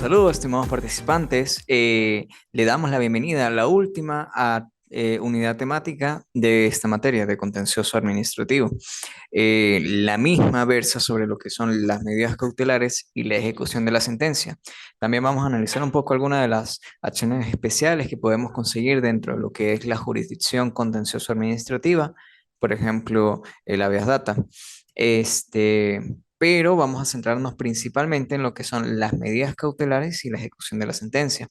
Saludos, estimados participantes. Le damos la bienvenida a la última unidad temática de esta materia de contencioso administrativo. La misma versa sobre lo que son las medidas cautelares y la ejecución de la sentencia. También vamos a analizar un poco algunas de las acciones especiales que podemos conseguir dentro de lo que es la jurisdicción contencioso administrativa, por ejemplo, el habeas data. Pero vamos a centrarnos principalmente en lo que son las medidas cautelares y la ejecución de la sentencia.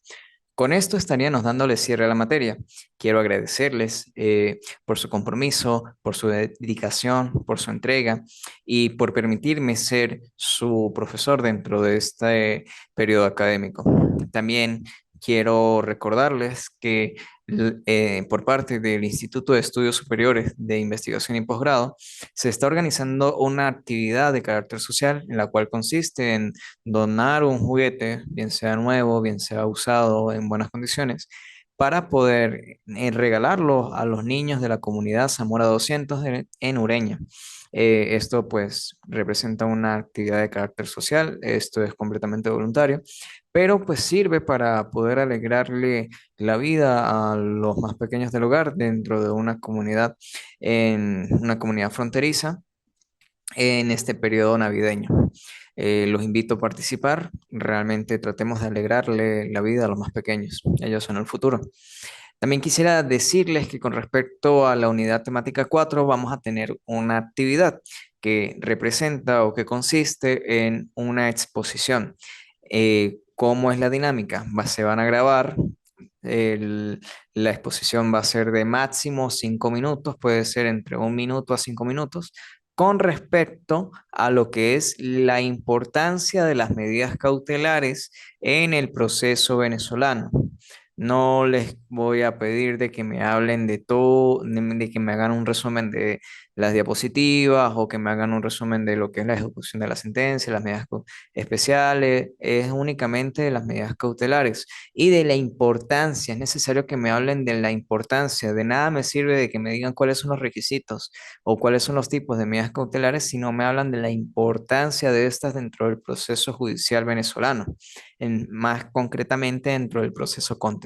Con esto estaríamos dándole cierre a la materia. Quiero agradecerles por su compromiso, por su dedicación, por su entrega y por permitirme ser su profesor dentro de este periodo académico. También quiero recordarles que por parte del Instituto de Estudios Superiores de Investigación y Posgrado se está organizando una actividad de carácter social en la cual consiste en donar un juguete, bien sea nuevo, bien sea usado, en buenas condiciones, para poder regalarlo a los niños de la comunidad Zamora 200 en Ureña. Esto pues representa una actividad de carácter social, esto es completamente voluntario, pero pues sirve para poder alegrarle la vida a los más pequeños del hogar dentro de una comunidad, en una comunidad fronteriza en este periodo navideño. Los invito a participar. Realmente tratemos de alegrarle la vida a los más pequeños. Ellos son el futuro. También quisiera decirles que con respecto a la unidad temática 4 vamos a tener una actividad que representa o que consiste en una exposición. ¿Cómo es la dinámica? Se van a grabar. el- la exposición va a ser de máximo 5 minutos, puede ser entre 1 minuto a 5 minutos, con respecto a lo que es la importancia de las medidas cautelares en el proceso venezolano. No les voy a pedir de que me hablen de todo, de que me hagan un resumen de las diapositivas o que me hagan un resumen de lo que es la ejecución de la sentencia, las medidas especiales, es únicamente de las medidas cautelares y de la importancia. Es necesario que me hablen de la importancia. De nada me sirve de que me digan cuáles son los requisitos o cuáles son los tipos de medidas cautelares si no me hablan de la importancia de estas dentro del proceso judicial venezolano, más concretamente dentro del proceso contencioso.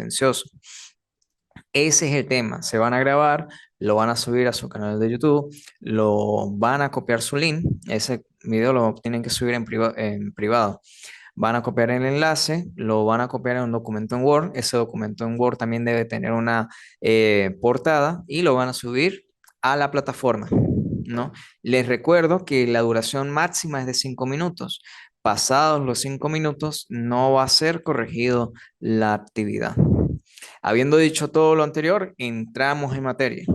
Ese es el tema. Se van a grabar, lo van a subir a su canal de YouTube, lo van a copiar su link. Ese video lo tienen que subir en privado. Van a copiar el enlace, lo van a copiar en un documento en Word. Ese documento en Word también debe tener una portada y lo van a subir a la plataforma, ¿no? Les recuerdo que la duración máxima es de 5 minutos. Pasados los 5 minutos, no va a ser corregido la actividad. Habiendo dicho todo lo anterior, entramos en materia.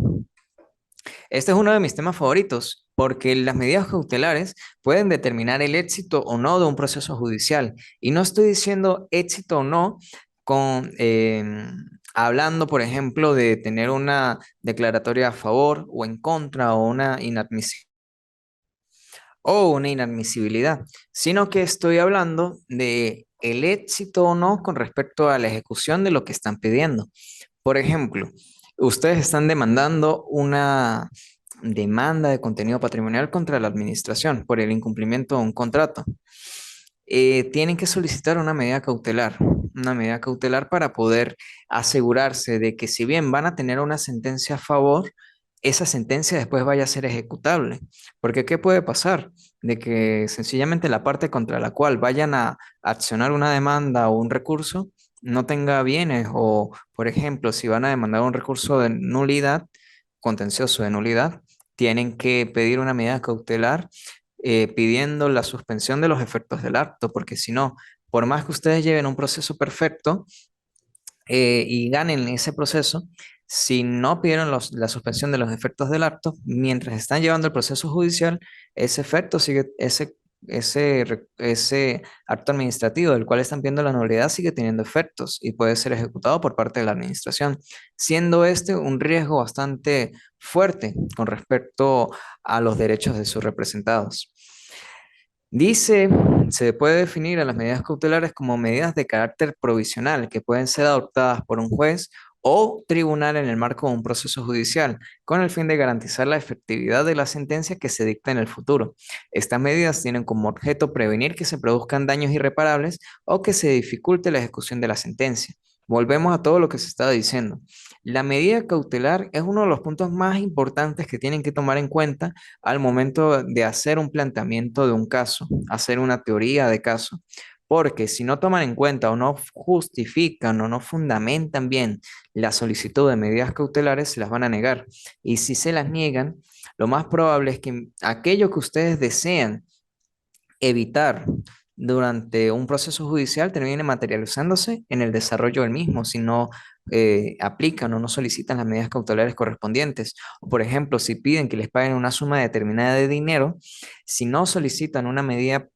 Este es uno de mis temas favoritos porque las medidas cautelares pueden determinar el éxito o no de un proceso judicial. Y no estoy diciendo éxito o no con, hablando, por ejemplo, de tener una declaratoria a favor o en contra o una inadmisibilidad, sino que estoy hablando de el éxito o no con respecto a la ejecución de lo que están pidiendo. Por ejemplo, ustedes están demandando una demanda de contenido patrimonial contra la administración por el incumplimiento de un contrato. Tienen que solicitar una medida cautelar para poder asegurarse de que si bien van a tener una sentencia a favor, esa sentencia después vaya a ser ejecutable. Porque ¿qué puede pasar? De que sencillamente la parte contra la cual vayan a accionar una demanda o un recurso no tenga bienes o, por ejemplo, si van a demandar un recurso de nulidad, contencioso de nulidad, tienen que pedir una medida cautelar pidiendo la suspensión de los efectos del acto, porque si no, por más que ustedes lleven un proceso perfecto y ganen ese proceso, si no pidieron la suspensión de los efectos del acto, mientras están llevando el proceso judicial, ese efecto sigue, ese acto administrativo del cual están pidiendo la nulidad sigue teniendo efectos y puede ser ejecutado por parte de la administración, siendo este un riesgo bastante fuerte con respecto a los derechos de sus representados. Dice, se puede definir a las medidas cautelares como medidas de carácter provisional que pueden ser adoptadas por un juez o tribunal en el marco de un proceso judicial, con el fin de garantizar la efectividad de la sentencia que se dicta en el futuro. Estas medidas tienen como objeto prevenir que se produzcan daños irreparables o que se dificulte la ejecución de la sentencia. Volvemos a todo lo que se estaba diciendo. La medida cautelar es uno de los puntos más importantes que tienen que tomar en cuenta al momento de hacer un planteamiento de un caso, hacer una teoría de caso. Porque si no toman en cuenta o no justifican o no fundamentan bien la solicitud de medidas cautelares, se las van a negar. Y si se las niegan, lo más probable es que aquello que ustedes desean evitar durante un proceso judicial termine materializándose en el desarrollo del mismo, si no aplican o no solicitan las medidas cautelares correspondientes. O, por ejemplo, si piden que les paguen una suma determinada de dinero, si no solicitan una medida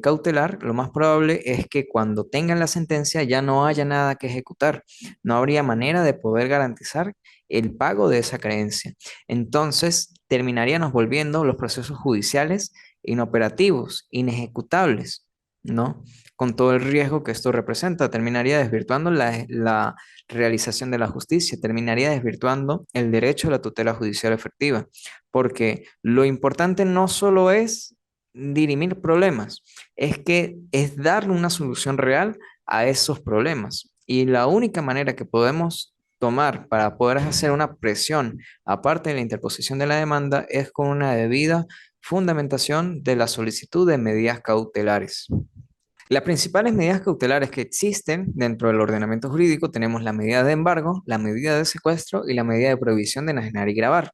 cautelar, lo más probable es que cuando tengan la sentencia ya no haya nada que ejecutar. No habría manera de poder garantizar el pago de esa creencia. Entonces, terminaríamos volviendo los procesos judiciales inoperativos, inejecutables, ¿no? Con todo el riesgo que esto representa, terminaría desvirtuando la realización de la justicia, terminaría desvirtuando el derecho a la tutela judicial efectiva, porque lo importante no solo es dirimir problemas, es que es darle una solución real a esos problemas. Y la única manera que podemos tomar para poder hacer una presión, aparte de la interposición de la demanda, es con una debida fundamentación de la solicitud de medidas cautelares. Las principales medidas cautelares que existen dentro del ordenamiento jurídico tenemos la medida de embargo, la medida de secuestro y la medida de prohibición de enajenar y gravar.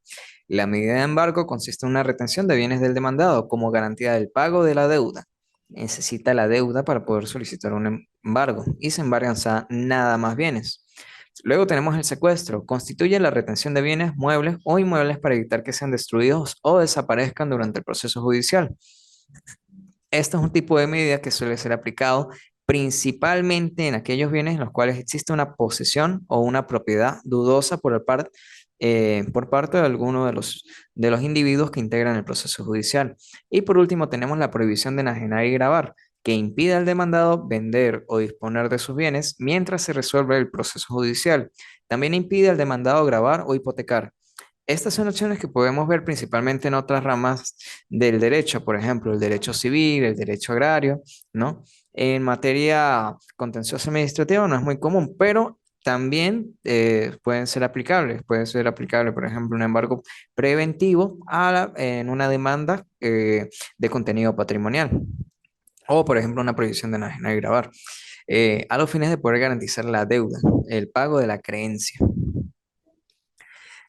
La medida de embargo consiste en una retención de bienes del demandado como garantía del pago de la deuda. Necesita la deuda para poder solicitar un embargo y se embargan nada más bienes. Luego tenemos el secuestro. Constituye la retención de bienes muebles o inmuebles para evitar que sean destruidos o desaparezcan durante el proceso judicial. Esto es un tipo de medida que suele ser aplicado principalmente en aquellos bienes en los cuales existe una posesión o una propiedad dudosa por parte de alguno de los individuos que integran el proceso judicial. Y por último tenemos la prohibición de enajenar y gravar, que impide al demandado vender o disponer de sus bienes mientras se resuelve el proceso judicial. También impide al demandado gravar o hipotecar. Estas son acciones que podemos ver principalmente en otras ramas del derecho, por ejemplo, el derecho civil, el derecho agrario, ¿no? En materia contenciosa administrativa no es muy común, pero también pueden ser aplicables. Puede ser aplicable, por ejemplo, un embargo preventivo en una demanda de contenido patrimonial o, por ejemplo, una prohibición de enajenar y gravar, a los fines de poder garantizar la deuda, el pago de la creencia.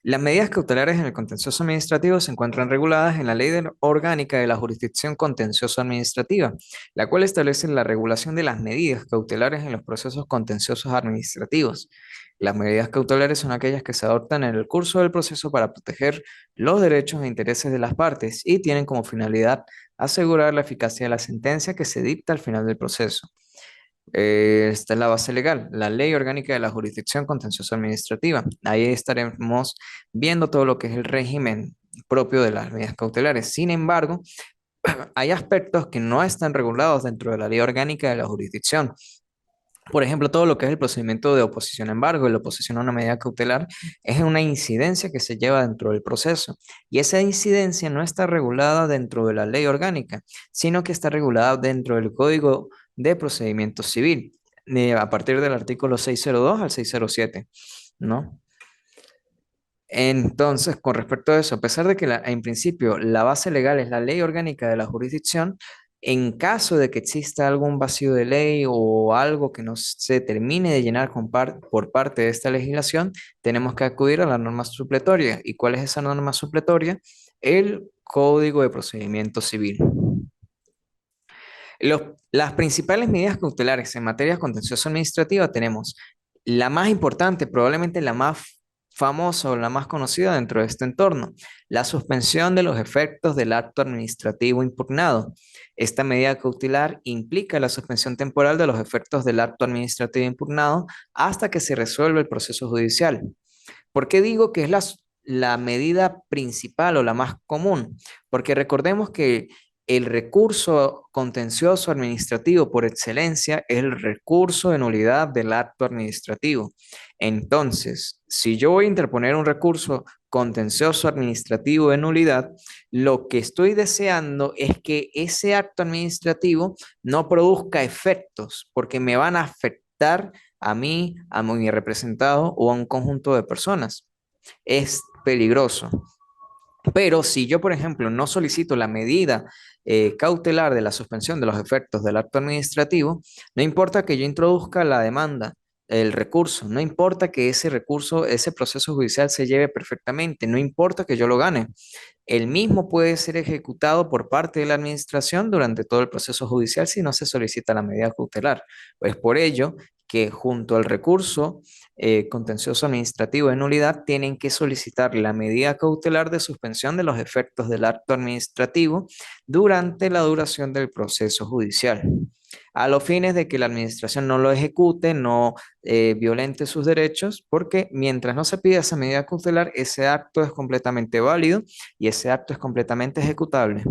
Las medidas cautelares en el contencioso administrativo se encuentran reguladas en la Orgánica de la Jurisdicción Contencioso Administrativa, la cual establece la regulación de las medidas cautelares en los procesos contenciosos administrativos. Las medidas cautelares son aquellas que se adoptan en el curso del proceso para proteger los derechos e intereses de las partes y tienen como finalidad asegurar la eficacia de la sentencia que se dicta al final del proceso. Esta es la base legal, la Ley Orgánica de la Jurisdicción Contencioso Administrativa. Ahí estaremos viendo todo lo que es el régimen propio de las medidas cautelares. Sin embargo, hay aspectos que no están regulados dentro de la Ley Orgánica de la Jurisdicción. Por ejemplo, todo lo que es el procedimiento de oposición a embargo y la oposición a una medida cautelar es una incidencia que se lleva dentro del proceso. Y esa incidencia no está regulada dentro de la ley orgánica, sino que está regulada dentro del Código de Procedimiento Civil, a partir del artículo 602 al 607, ¿no? Entonces, con respecto a eso, a pesar de que en principio la base legal es la ley orgánica de la jurisdicción, en caso de que exista algún vacío de ley o algo que no se termine de llenar por parte de esta legislación, tenemos que acudir a la norma supletoria. ¿Y cuál es esa norma supletoria? El Código de Procedimiento Civil. Las principales medidas cautelares en materia contencioso administrativa tenemos la más importante, probablemente la más famosa o la más conocida dentro de este entorno, la suspensión de los efectos del acto administrativo impugnado. Esta medida cautelar implica la suspensión temporal de los efectos del acto administrativo impugnado hasta que se resuelva el proceso judicial. ¿Por qué digo que es la medida principal o la más común? Porque recordemos que el recurso contencioso administrativo por excelencia es el recurso de nulidad del acto administrativo. Entonces, si yo voy a interponer un recurso contencioso administrativo de nulidad, lo que estoy deseando es que ese acto administrativo no produzca efectos, porque me van a afectar a mí, a mi representado o a un conjunto de personas. Es peligroso. Pero si yo, por ejemplo, no solicito la medida cautelar de la suspensión de los efectos del acto administrativo, no importa que yo introduzca la demanda, el recurso, no importa que ese recurso, ese proceso judicial se lleve perfectamente, no importa que yo lo gane. El mismo puede ser ejecutado por parte de la administración durante todo el proceso judicial si no se solicita la medida cautelar. Pues por ello que junto al recurso contencioso administrativo de nulidad tienen que solicitar la medida cautelar de suspensión de los efectos del acto administrativo durante la duración del proceso judicial, a los fines de que la administración no lo ejecute, no violente sus derechos, porque mientras no se pida esa medida cautelar, ese acto es completamente válido y ese acto es completamente ejecutable.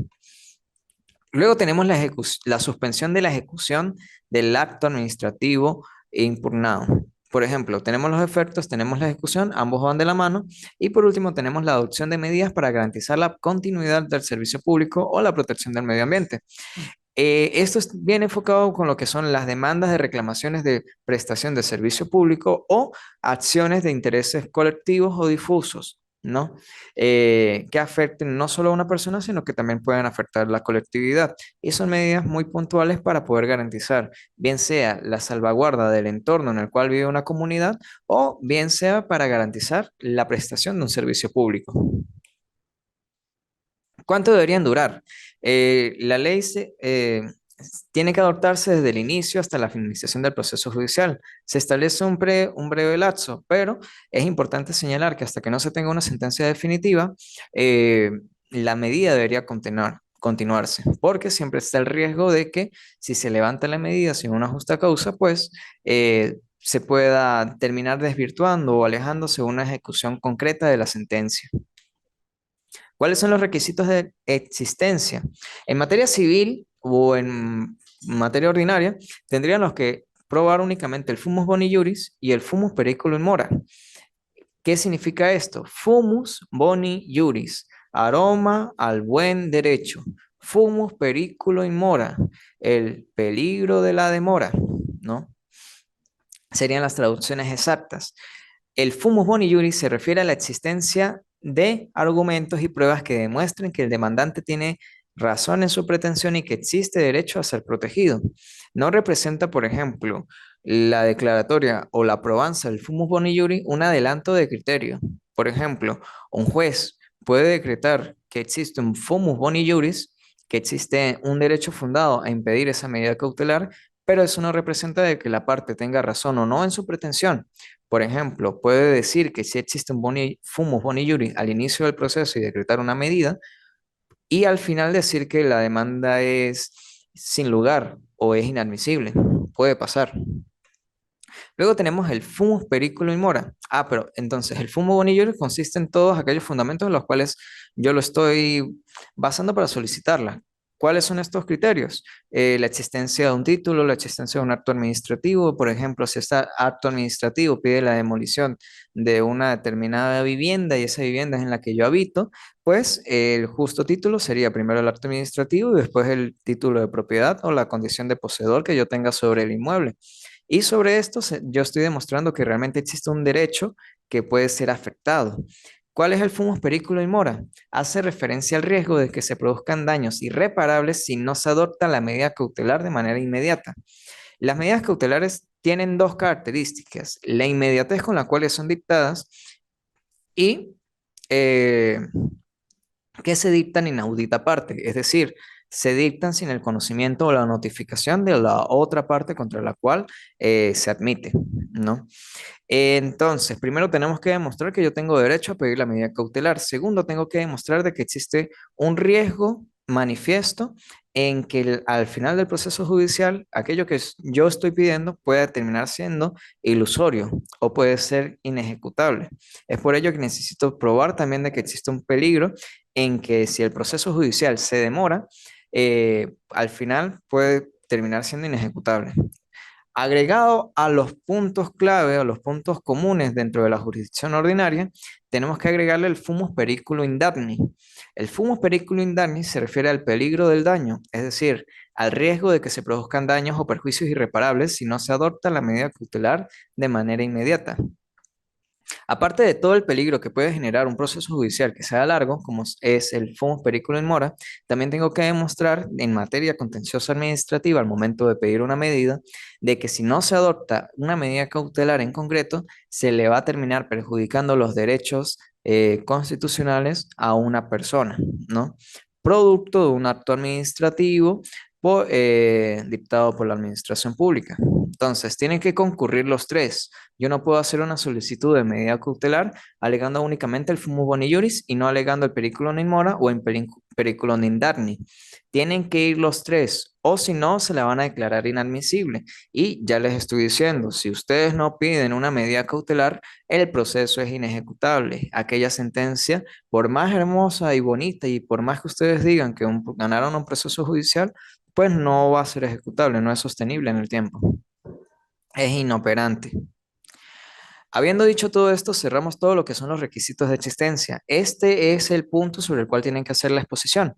Luego tenemos la suspensión de la ejecución del acto administrativo impugnado. Por ejemplo, tenemos los efectos, tenemos la ejecución, ambos van de la mano. Y por último, tenemos la adopción de medidas para garantizar la continuidad del servicio público o la protección del medio ambiente. Esto es bien enfocado con lo que son las demandas de reclamaciones de prestación de servicio público o acciones de intereses colectivos o difusos, ¿no? Que afecten no solo a una persona, sino que también pueden afectar la colectividad. Y son medidas muy puntuales para poder garantizar, bien sea la salvaguarda del entorno en el cual vive una comunidad o bien sea para garantizar la prestación de un servicio público. ¿Cuánto deberían durar? La ley tiene que adoptarse desde el inicio hasta la finalización del proceso judicial. Se establece un breve lapso, pero es importante señalar que hasta que no se tenga una sentencia definitiva, eh, la medida debería continuarse, porque siempre está el riesgo de que si se levanta la medida sin una justa causa, pues se pueda terminar desvirtuando o alejándose de una ejecución concreta de la sentencia. ¿Cuáles son los requisitos de existencia? En materia civil o en materia ordinaria, tendrían los que probar únicamente el fumus boni iuris y el fumus periculum mora. ¿Qué significa esto? Fumus boni iuris, aroma al buen derecho. Fumus periculum mora, el peligro de la demora, ¿no? Serían las traducciones exactas. El fumus boni iuris se refiere a la existencia de argumentos y pruebas que demuestren que el demandante tiene razón en su pretensión y que existe derecho a ser protegido. No representa, por ejemplo, la declaratoria o la probanza del fumus boni iuris un adelanto de criterio. Por ejemplo, un juez puede decretar que existe un fumus boni iuris, que existe un derecho fundado a impedir esa medida cautelar, pero eso no representa de que la parte tenga razón o no en su pretensión. Por ejemplo, puede decir que si existe un fumus boni iuris al inicio del proceso y decretar una medida, y al final decir que la demanda es sin lugar o es inadmisible. Puede pasar. Luego tenemos el fumus periculum mora. Pero entonces el fumus boni iuris consiste en todos aquellos fundamentos en los cuales yo lo estoy basando para solicitarla. ¿Cuáles son estos criterios? La existencia de un título, la existencia de un acto administrativo. Por ejemplo, si este acto administrativo pide la demolición de una determinada vivienda y esa vivienda es en la que yo habito, pues el justo título sería primero el acto administrativo y después el título de propiedad o la condición de poseedor que yo tenga sobre el inmueble. Y sobre esto yo estoy demostrando que realmente existe un derecho que puede ser afectado. ¿Cuál es el fumus periculum mora? Hace referencia al riesgo de que se produzcan daños irreparables si no se adopta la medida cautelar de manera inmediata. Las medidas cautelares tienen dos características: la inmediatez con la cual son dictadas y eh, que se dictan inaudita parte, es decir, se dictan sin el conocimiento o la notificación de la otra parte contra la cual se admite, ¿no? Entonces, primero tenemos que demostrar que yo tengo derecho a pedir la medida cautelar. Segundo, tengo que demostrar de que existe un riesgo manifiesto en que al final del proceso judicial, aquello que yo estoy pidiendo puede terminar siendo ilusorio o puede ser inejecutable. Es por ello que necesito probar también de que existe un peligro en que si el proceso judicial se demora, al final puede terminar siendo inejecutable. Agregado a los puntos clave o los puntos comunes dentro de la jurisdicción ordinaria, tenemos que agregarle el fumus periculum indagni. El fumus periculum indagni se refiere al peligro del daño, es decir, al riesgo de que se produzcan daños o perjuicios irreparables si no se adopta la medida cautelar de manera inmediata. Aparte de todo el peligro que puede generar un proceso judicial que sea largo, como es el fumus periculum in mora, también tengo que demostrar en materia contenciosa administrativa al momento de pedir una medida, de que si no se adopta una medida cautelar en concreto, se le va a terminar perjudicando los derechos constitucionales a una persona, ¿no? Producto de un acto administrativo dictado por la administración pública. Entonces, tienen que concurrir los tres. Yo no puedo hacer una solicitud de medida cautelar alegando únicamente el fumus boni iuris y no alegando el periculum in mora o el periculum indagni. Tienen que ir los tres, o si no, se la van a declarar inadmisible. Y ya les estoy diciendo, si ustedes no piden una medida cautelar, el proceso es inejecutable. Aquella sentencia, por más hermosa y bonita y por más que ustedes digan que ganaron un proceso judicial, pues no va a ser ejecutable, no es sostenible en el tiempo. Es inoperante. Habiendo dicho todo esto, cerramos todo lo que son los requisitos de existencia. Este es el punto sobre el cual tienen que hacer la exposición.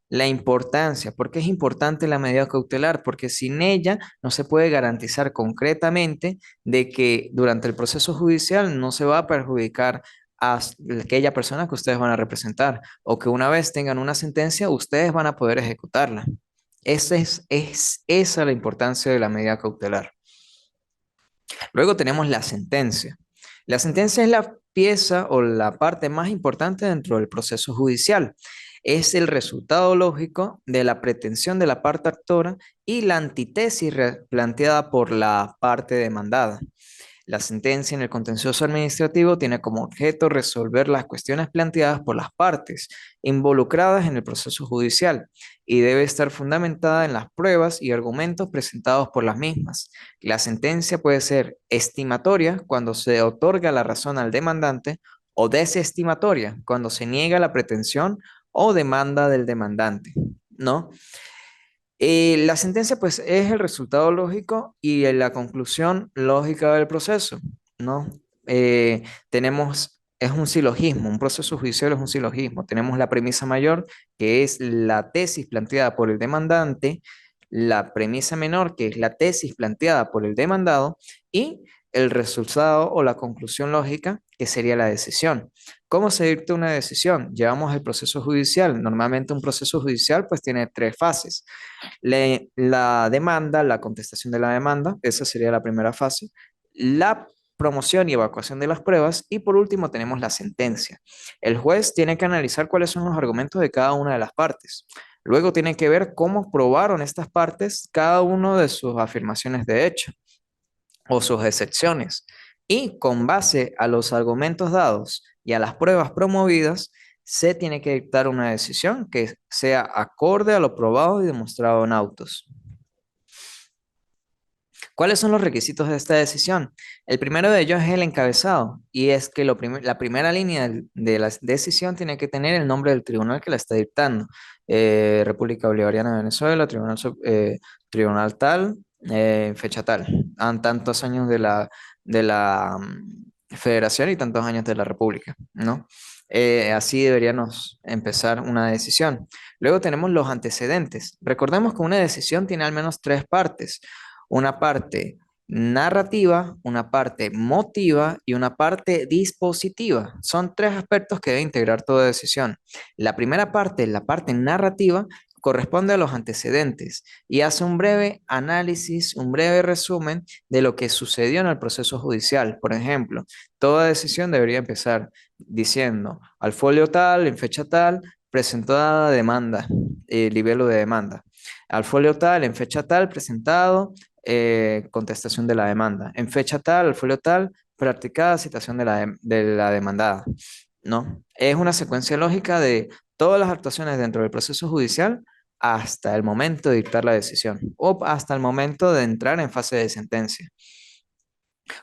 La importancia. ¿Por qué es importante la medida cautelar? Porque sin ella no se puede garantizar concretamente de que durante el proceso judicial no se va a perjudicar a aquella persona que ustedes van a representar o que una vez tengan una sentencia, ustedes van a poder ejecutarla. Es esa la importancia de la medida cautelar. Luego tenemos la sentencia. La sentencia es la pieza o la parte más importante dentro del proceso judicial. Es el resultado lógico de la pretensión de la parte actora y la antítesis planteada por la parte demandada. La sentencia en el contencioso administrativo tiene como objeto resolver las cuestiones planteadas por las partes involucradas en el proceso judicial y debe estar fundamentada en las pruebas y argumentos presentados por las mismas. La sentencia puede ser estimatoria cuando se otorga la razón al demandante o desestimatoria cuando se niega la pretensión o demanda del demandante, ¿no? La sentencia, pues, es el resultado lógico y la conclusión lógica del proceso, ¿no? Es un silogismo, un proceso judicial es un silogismo. Tenemos la premisa mayor, que es la tesis planteada por el demandante, la premisa menor, que es la tesis planteada por el demandado, y el resultado o la conclusión lógica, que sería la decisión. ¿Cómo se dicta una decisión? Llevamos el proceso judicial. Normalmente un proceso judicial, pues, tiene tres fases. La demanda, la contestación de la demanda, esa sería la primera fase. La promoción y evacuación de las pruebas. Y por último tenemos la sentencia. El juez tiene que analizar cuáles son los argumentos de cada una de las partes. Luego tiene que ver cómo probaron estas partes cada una de sus afirmaciones de hecho o sus excepciones. Y con base a los argumentos dados y a las pruebas promovidas, se tiene que dictar una decisión que sea acorde a lo probado y demostrado en autos. ¿Cuáles son los requisitos de esta decisión? El primero de ellos es el encabezado, y es que la primera línea de la decisión tiene que tener el nombre del tribunal que la está dictando. República Bolivariana de Venezuela, tribunal tal, fecha tal. Han tantos años de la federación y tantos años de la república, ¿no? Así deberíamos empezar una decisión. Luego tenemos los antecedentes. Recordemos que una decisión tiene al menos tres partes: una parte narrativa, una parte motiva y una parte dispositiva. Son tres aspectos que debe integrar toda decisión. La primera parte, la parte narrativa, corresponde a los antecedentes y hace un breve análisis, un breve resumen de lo que sucedió en el proceso judicial. Por ejemplo, toda decisión debería empezar diciendo: al folio tal, en fecha tal, presentada demanda, libelo de demanda. Al folio tal, en fecha tal, presentado contestación de la demanda. En fecha tal, al folio tal, practicada citación de la demandada, ¿no? Es una secuencia lógica de todas las actuaciones dentro del proceso judicial hasta el momento de dictar la decisión o hasta el momento de entrar en fase de sentencia.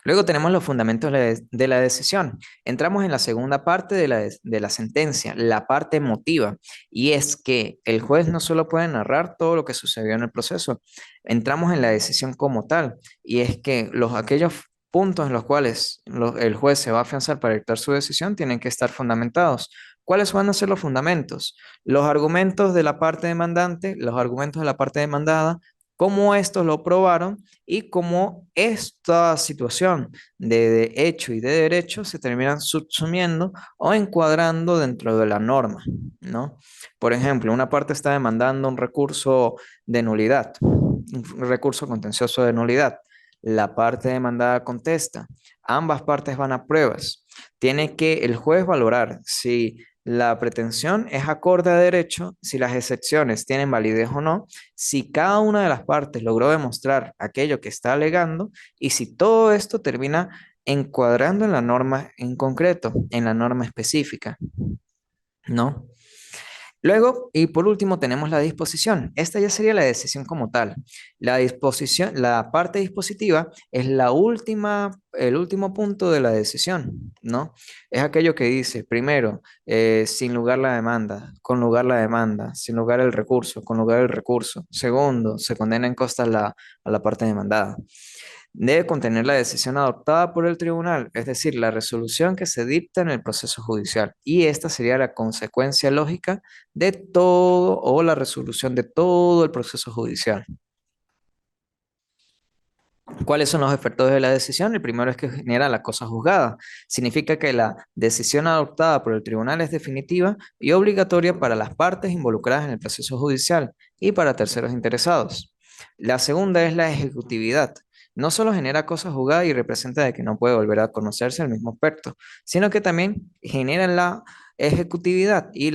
Luego tenemos los fundamentos de la decisión. Entramos en la segunda parte de la sentencia, la parte emotiva, y es que el juez no solo puede narrar todo lo que sucedió en el proceso, entramos en la decisión como tal, y es que aquellos puntos en los cuales el juez se va a afianzar para dictar su decisión tienen que estar fundamentados. ¿Cuáles van a ser los fundamentos? Los argumentos de la parte demandante, los argumentos de la parte demandada, cómo estos lo probaron y cómo esta situación de hecho y de derecho se terminan subsumiendo o encuadrando dentro de la norma, ¿no? Por ejemplo, una parte está demandando un recurso de nulidad, un recurso contencioso de nulidad. La parte demandada contesta. Ambas partes van a pruebas. Tiene que el juez valorar si la pretensión es acorde a derecho, si las excepciones tienen validez o no, si cada una de las partes logró demostrar aquello que está alegando y si todo esto termina encuadrando en la norma en concreto, en la norma específica, ¿no? Luego, y por último, tenemos la disposición. Esta ya sería la decisión como tal. La disposición, la parte dispositiva es el último punto de la decisión, ¿no? Es aquello que dice, primero, sin lugar la demanda, con lugar la demanda, sin lugar el recurso, con lugar el recurso. Segundo, se condena en costa a la parte demandada. Debe contener la decisión adoptada por el tribunal, es decir, la resolución que se dicta en el proceso judicial. Y esta sería la consecuencia lógica de todo o la resolución de todo el proceso judicial. ¿Cuáles son los efectos de la decisión? El primero es que genera la cosa juzgada. Significa que la decisión adoptada por el tribunal es definitiva y obligatoria para las partes involucradas en el proceso judicial y para terceros interesados. La segunda es la ejecutividad. No solo genera cosa juzgada y representa de que no puede volver a conocerse el mismo aspecto, sino que también genera la ejecutividad y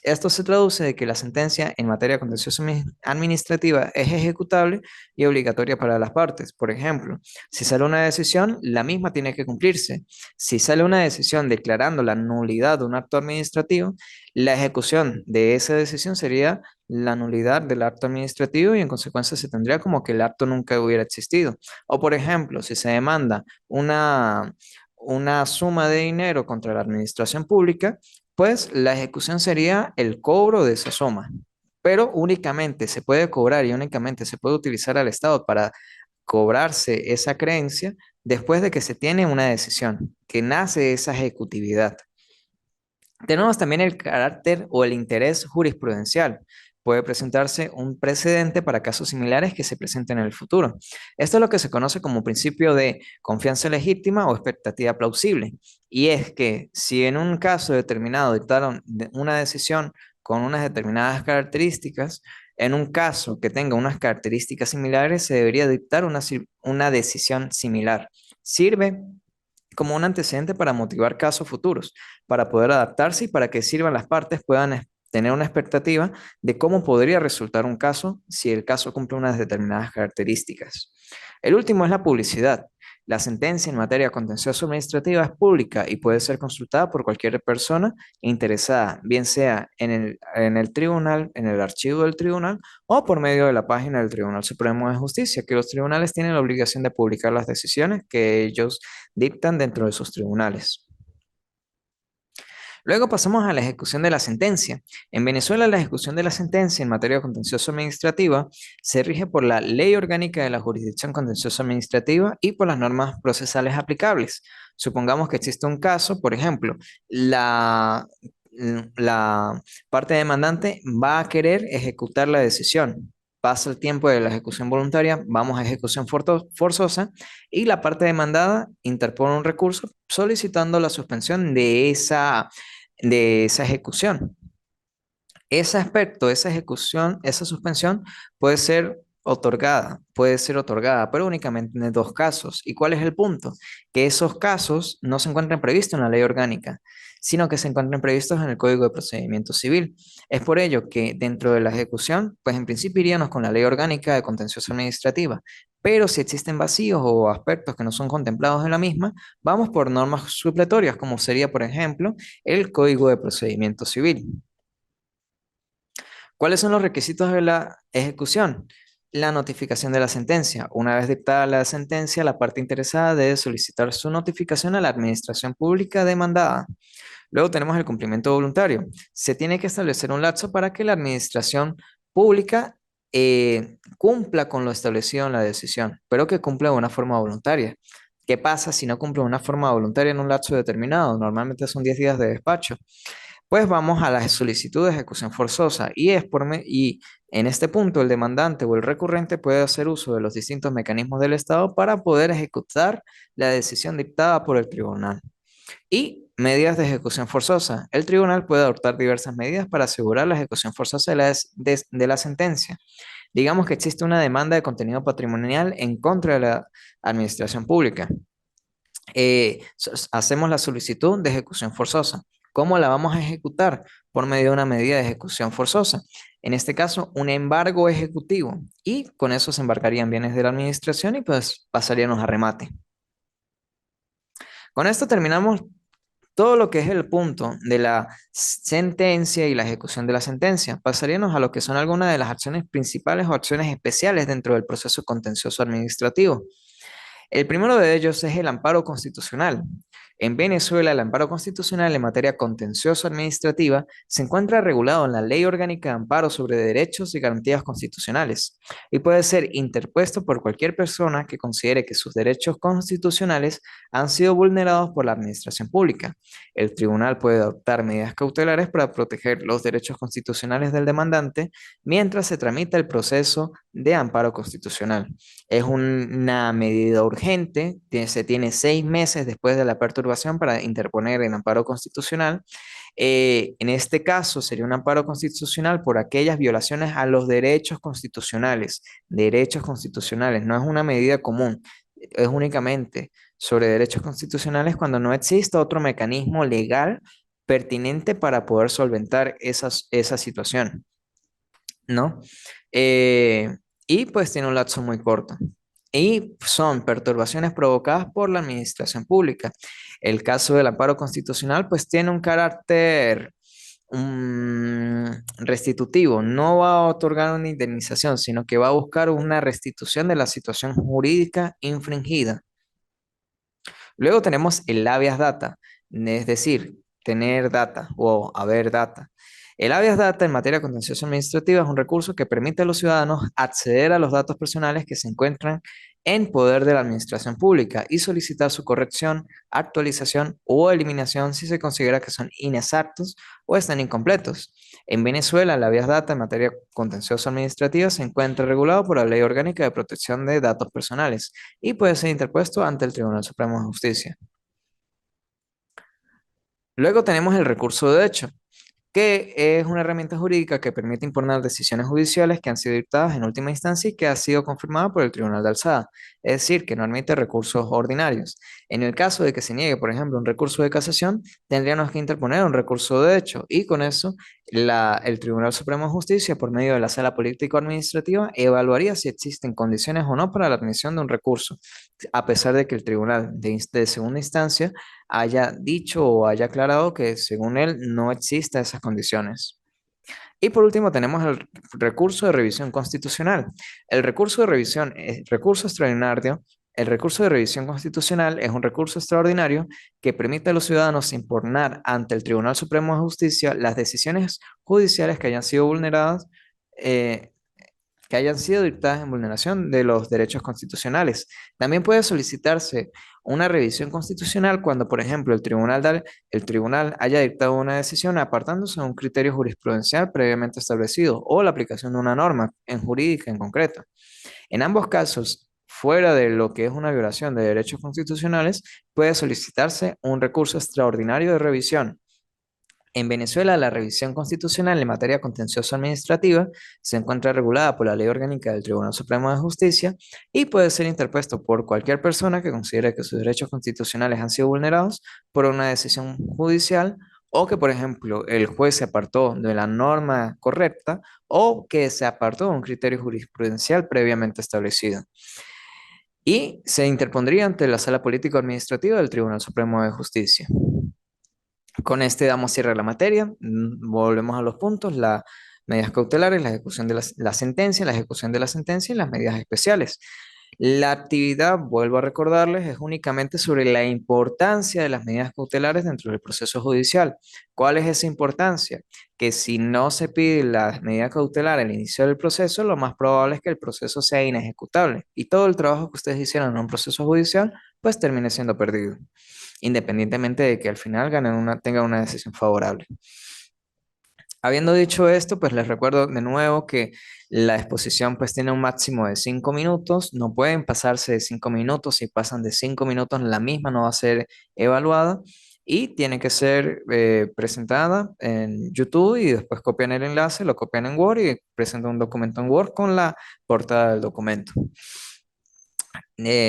esto se traduce de que la sentencia en materia contencioso administrativa es ejecutable y obligatoria para las partes. Por ejemplo, si sale una decisión, la misma tiene que cumplirse. Si sale una decisión declarando la nulidad de un acto administrativo, la ejecución de esa decisión sería la nulidad del acto administrativo y en consecuencia se tendría como que el acto nunca hubiera existido. O por ejemplo, si se demanda una suma de dinero contra la administración pública, pues la ejecución sería el cobro de esa suma, pero únicamente se puede cobrar y únicamente se puede utilizar al Estado para cobrarse esa creencia después de que se tiene una decisión, que nace esa ejecutividad. Tenemos también el carácter o el interés jurisprudencial. Puede presentarse un precedente para casos similares que se presenten en el futuro. Esto es lo que se conoce como principio de confianza legítima o expectativa plausible. Y es que si en un caso determinado dictaron una decisión con unas determinadas características, en un caso que tenga unas características similares, se debería dictar una decisión similar. Sirve como un antecedente para motivar casos futuros, para poder adaptarse y para que sirvan las partes puedan tener una expectativa de cómo podría resultar un caso si el caso cumple unas determinadas características. El último es la publicidad. La sentencia en materia contencioso administrativa es pública y puede ser consultada por cualquier persona interesada, bien sea en el tribunal, en el archivo del tribunal o por medio de la página del Tribunal Supremo de Justicia, que los tribunales tienen la obligación de publicar las decisiones que ellos dictan dentro de sus tribunales. Luego pasamos a la ejecución de la sentencia. En Venezuela, la ejecución de la sentencia en materia contencioso administrativa se rige por la Ley Orgánica de la Jurisdicción Contencioso Administrativa y por las normas procesales aplicables. Supongamos que existe un caso, por ejemplo, la parte demandante va a querer ejecutar la decisión. Pasa el tiempo de la ejecución voluntaria, vamos a ejecución forzosa y la parte demandada interpone un recurso solicitando la suspensión de esa ejecución. Ese aspecto, esa ejecución, esa suspensión puede ser otorgada, pero únicamente en dos casos. ¿Y cuál es el punto? Que esos casos no se encuentran previstos en la ley orgánica, sino que se encuentran previstos en el Código de Procedimiento Civil. Es por ello que dentro de la ejecución, pues en principio iríamos con la ley orgánica de contencioso administrativa, pero si existen vacíos o aspectos que no son contemplados en la misma, vamos por normas supletorias, como sería, por ejemplo, el Código de Procedimiento Civil. ¿Cuáles son los requisitos de la ejecución? la notificación de la sentencia. Una vez dictada la sentencia, la parte interesada debe solicitar su notificación a la administración pública demandada. Luego tenemos el cumplimiento voluntario. Se tiene que establecer un lapso para que la administración pública cumpla con lo establecido en la decisión, pero que cumpla de una forma voluntaria. ¿Qué pasa si no cumple de una forma voluntaria en un lapso determinado? Normalmente son 10 días de despacho. Pues vamos a la solicitud de ejecución forzosa y en este punto el demandante o el recurrente puede hacer uso de los distintos mecanismos del Estado para poder ejecutar la decisión dictada por el tribunal. Y medidas de ejecución forzosa. El tribunal puede adoptar diversas medidas para asegurar la ejecución forzosa de la sentencia. Digamos que existe una demanda de contenido patrimonial en contra de la administración pública. Hacemos la solicitud de ejecución forzosa. ¿Cómo la vamos a ejecutar? Por medio de una medida de ejecución forzosa. En este caso, un embargo ejecutivo. Y con eso se embargarían bienes de la administración y pues pasaríamos a remate. Con esto terminamos todo lo que es el punto de la sentencia y la ejecución de la sentencia. Pasaríamos a lo que son algunas de las acciones principales o acciones especiales dentro del proceso contencioso administrativo. El primero de ellos es el amparo constitucional. En Venezuela, el amparo constitucional en materia contencioso-administrativa se encuentra regulado en la Ley Orgánica de Amparo sobre Derechos y Garantías Constitucionales y puede ser interpuesto por cualquier persona que considere que sus derechos constitucionales han sido vulnerados por la administración pública. El tribunal puede adoptar medidas cautelares para proteger los derechos constitucionales del demandante mientras se tramita el proceso de amparo constitucional. Es una medida urgente, se tiene 6 meses después de la perturbación para interponer el amparo constitucional. En este caso sería un amparo constitucional por aquellas violaciones a los derechos constitucionales. Derechos constitucionales, no es una medida común, es únicamente sobre derechos constitucionales cuando no exista otro mecanismo legal pertinente para poder solventar esa situación, ¿no? Eh, y pues tiene un lapso muy corto. Y son perturbaciones provocadas por la administración pública. El caso del amparo constitucional pues tiene un carácter restitutivo. No va a otorgar una indemnización, sino que va a buscar una restitución de la situación jurídica infringida. Luego tenemos el habeas data, es decir, tener data o haber data. El habeas data en materia contencioso administrativa es un recurso que permite a los ciudadanos acceder a los datos personales que se encuentran en poder de la administración pública y solicitar su corrección, actualización o eliminación si se considera que son inexactos o están incompletos. En Venezuela, el habeas data en materia contencioso administrativa se encuentra regulado por la Ley Orgánica de Protección de Datos Personales y puede ser interpuesto ante el Tribunal Supremo de Justicia. Luego tenemos el recurso de hecho, que es una herramienta jurídica que permite impugnar decisiones judiciales que han sido dictadas en última instancia y que ha sido confirmada por el Tribunal de Alzada, es decir, que no admite recursos ordinarios. En el caso de que se niegue, por ejemplo, un recurso de casación, tendríamos que interponer un recurso de hecho y con eso el Tribunal Supremo de Justicia, por medio de la Sala Político-Administrativa, evaluaría si existen condiciones o no para la admisión de un recurso, a pesar de que el Tribunal de segunda instancia haya dicho o haya aclarado que según él no existen esas condiciones. Y por último tenemos el recurso de revisión constitucional. El recurso de revisión es recurso extraordinario. El recurso de revisión constitucional es un recurso extraordinario que permite a los ciudadanos impugnar ante el Tribunal Supremo de Justicia las decisiones judiciales que hayan sido vulneradas, eh, que hayan sido dictadas en vulneración de los derechos constitucionales. También puede solicitarse una revisión constitucional cuando, por ejemplo, el tribunal haya dictado una decisión apartándose de un criterio jurisprudencial previamente establecido o la aplicación de una norma en jurídica en concreto. En ambos casos, fuera de lo que es una violación de derechos constitucionales, puede solicitarse un recurso extraordinario de revisión. En Venezuela, la revisión constitucional en materia contencioso administrativa se encuentra regulada por la Ley Orgánica del Tribunal Supremo de Justicia y puede ser interpuesto por cualquier persona que considere que sus derechos constitucionales han sido vulnerados por una decisión judicial o que, por ejemplo, el juez se apartó de la norma correcta o que se apartó de un criterio jurisprudencial previamente establecido. Y se interpondría ante la Sala Político-Administrativa del Tribunal Supremo de Justicia. Con este damos cierre a la materia. Volvemos a los puntos. medidas cautelares, la ejecución de la sentencia, la ejecución de la sentencia y las medidas especiales. La actividad, vuelvo a recordarles, es únicamente sobre la importancia de las medidas cautelares dentro del proceso judicial. ¿Cuál es esa importancia? Que si no se pide la medida cautelar al inicio del proceso, lo más probable es que el proceso sea inejecutable y todo el trabajo que ustedes hicieron en un proceso judicial, pues termine siendo perdido, independientemente de que al final tengan una decisión favorable. Habiendo dicho esto, pues les recuerdo de nuevo que la exposición pues tiene un máximo de 5 minutos, no pueden pasarse de 5 minutos, si pasan de 5 minutos la misma no va a ser evaluada y tiene que ser presentada en YouTube y después copian el enlace, lo copian en Word y presentan un documento en Word con la portada del documento.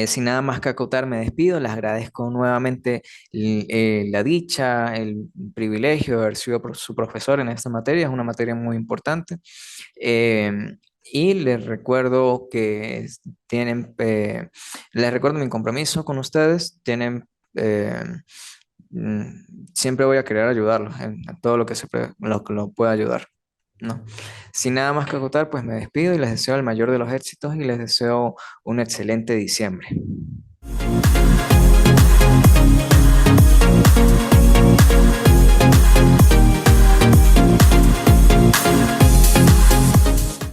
Sin nada más que acotar, me despido. Les agradezco nuevamente la dicha, el privilegio de haber sido su profesor en esta materia. Es una materia muy importante. Eh, y les recuerdo mi compromiso con ustedes. Eh, Siempre voy a querer ayudarlos en todo lo que lo pueda ayudar. ¿No? Sin nada más que acotar, pues me despido y les deseo el mayor de los éxitos y les deseo un excelente diciembre.